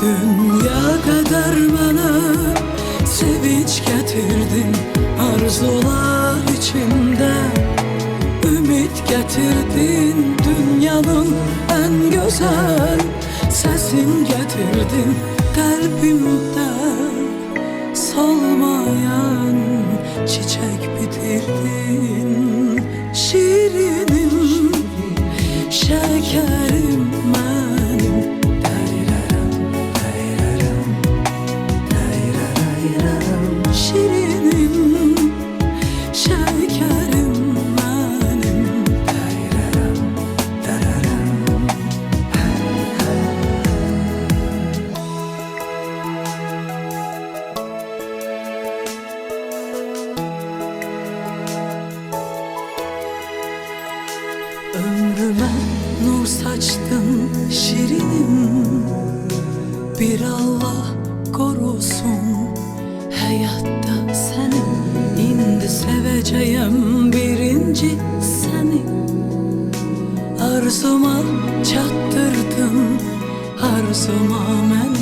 Dünya kadar bana sevinç getirdin, arzular içinde ümit getirdin. Dünyanın en güzel sesin getirdin, kalbimde solmayan çiçek bitirdin. Şirinim, şekerim benim. Şirinim, şekerim benim. Ömrüme nur saçtın şirinim, bir Allah korusun hayatta seni. İndi seveceğim birinci seni. Arzuma çattırdın, arzuma men